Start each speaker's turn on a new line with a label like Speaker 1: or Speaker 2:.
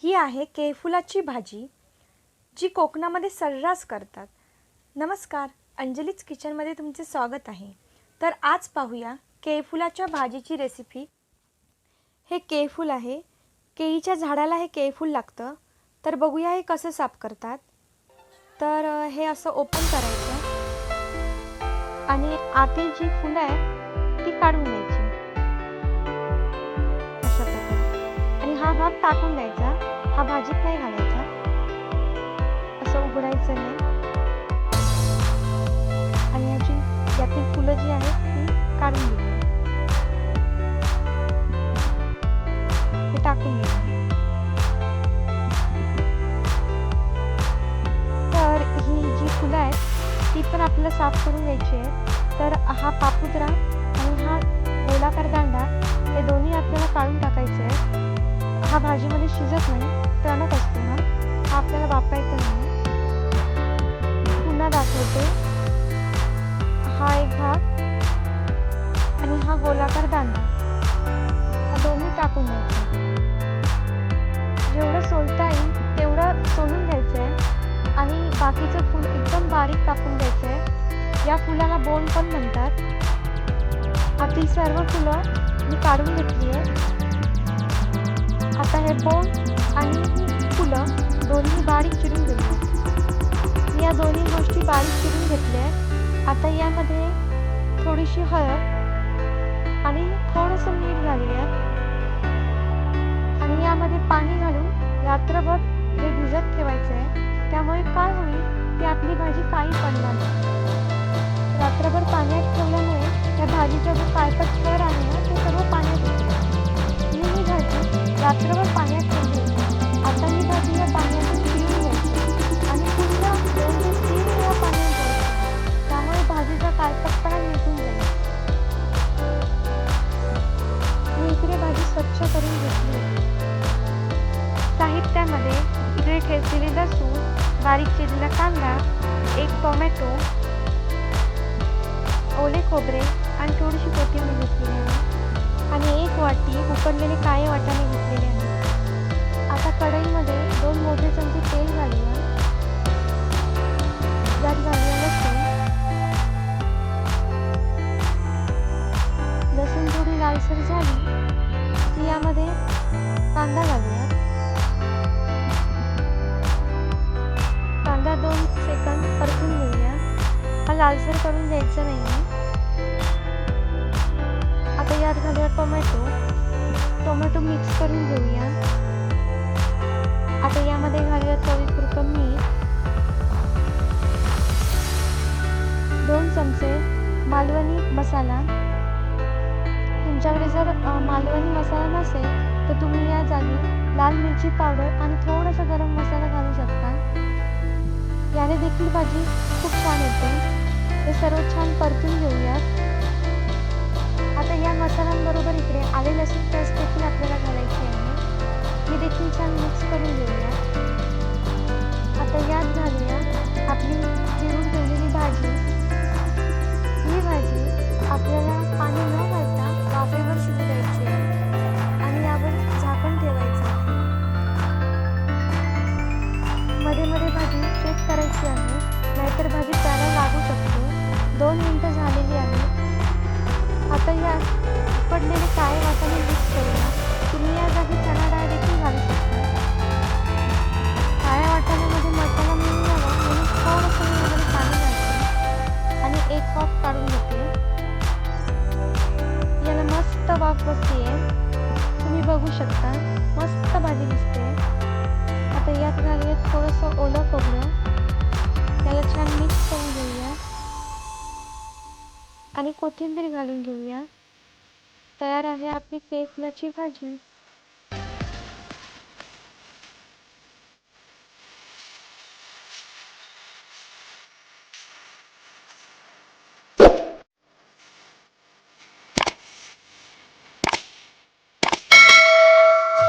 Speaker 1: ही आहे केळफुलाची भाजी, जी कोकणामध्ये सर्रास करतात. नमस्कार, अंजलीज किचनमध्ये तुमचे स्वागत आहे. तर आज पाहूया केळफुलाच्या भाजीची रेसिपी. हे केळफूल आहे. केळीच्या झाडाला हे केळफूल लागतं. तर बघूया हे कसं साफ करतात. तर हे असं ओपन करायचं आणि आतील जी फुलं आहे ती काढून द्यायची अशा प्रकारे. आणि हा भाग टाकून द्यायचा. हा भाजीत नाही घालायचा. असं उघडायचं नाही आणि यातील फुलं जी आहेत ती काढून घ्यायची. हे टाकून घ्यायचं. तर ही जी फुलं आहेत ती पण आपल्याला साफ करून घ्यायची आहे. तर हा पापुद्रा आणि हा गोलाकार दांडा हे दोन्ही आपल्याला काढून टाकायचे आहे. हा भाजीमध्ये शिजत नाही, टणक असतो हा आपल्याला वापरायचा नाही. पुन्हा दाखवते. हा एक भाग आणि हा गोलाकार दांडा हा दोन्ही टाकून द्यायचा. जेवढं सोलता येईल तेवढं सोलून घ्यायचं आहे आणि बाकीचं फूल एकदम बारीक कापून घ्यायचं आहे. या फुलाला बोंड पण म्हणतात. आतील सर्व फुलं मी काढून घेतली आहे. आता हे बोंड आणि फुलं दोन्ही बारीक चिरून घेतली. या दोन्ही गोष्टी बारीक चिरून घेतल्या. आता यामध्ये थोडीशी हळद आणि थोडंसं मीठ घालूया आणि यामध्ये पाणी घालून रात्रभर हे भिजत ठेवायचं आहे. त्यामुळे काय होईल की आपली भाजी काळी पडणार नाही. रात्रभर पाण्यात ठेवल्यामुळे त्या भाजीचा जो काळपट थर आहे ना ते सर्व पाण्यात येते. ही भाजी रात्रभर पाण्यात ठेवली. आता ही भाजी या पाण्यातून पिळून घ्यायची आणि पुन्हा 2 ते 3 वेळा पाण्यात घ्यायचं. त्यामुळे भाजीचा काळपटपणा निघून जाईल. मी इकडे भाजी स्वच्छ करून घेतली. साहित्यामध्ये इकडे ठेचलेली लसूण, बारीक चिरलेला कांदा, एक टोमॅटो, ओले खोबरे आणि थोडीशी कोथिंबीर घेतलेली आहे आणि 1 वाटी उकडलेले काळे वाटाणे घेतलेले आहेत. आता कढईमध्ये 2 मोठे चमचे तेल घालूया. त्यात घालूया लसूण. लसूण थोडी लालसर झाली की यामध्ये कांदा घालूया. कांदा 2 सेकंद परतून घेऊया. हा लालसर करून द्यायचा नाही. आता यात घालूया टोमॅटो मिक्स करून घेऊया. आता यामध्ये घालूया चवीपुरतं मीठ, 2 चमचे मालवणी मसाला. तुमच्याकडे जर मालवणी मसाला नसेल तर तुम्ही या जागी लाल मिरची पावडर आणि थोडासा गरम मसाला घालू शकता. याने देखील भाजी खूप छान येते. हे सर्व छान परतून घेऊया. आता या मसाल्यांबरोबर इकडे आले लसूण पेस्ट देखील आपल्याला घालायची आहे. ही देखील छान मिक्स करून घेऊया. आता यात घालूया आपली चिरून ठेवलेली भाजी. ही भाजी आपल्याला पाणी न घालता वाफेवर शिजू द्यायची आहे आणि यावर झाकण ठेवायचं. मध्ये मध्ये भाजी चेक करायची आहे, नाहीतर भाजी त्याला लागू शकते. 2 मिनिटं झालेली आहे. आता या उकडलेले काळे वाटाणे मिक्स करूया. तुम्ही या जागी चणा डाळ देखील घालू शकता. काळ्या वाटाण्यामध्ये मसाला मिळून यावा म्हणून थोडंसं मी यामध्ये पाणी घालते आणि 1 वाफ काढून घेते. याला मस्त वाफ बसते. तुम्ही बघू शकता मस्त भाजी दिसते. आता यात घालूया थोडंसं ओलं खोबरं. याला छान मिक्स करून घेऊया आणि कोथिंबीर घालून घेऊया. तयार आहे आपली केळफुलाची भाजी.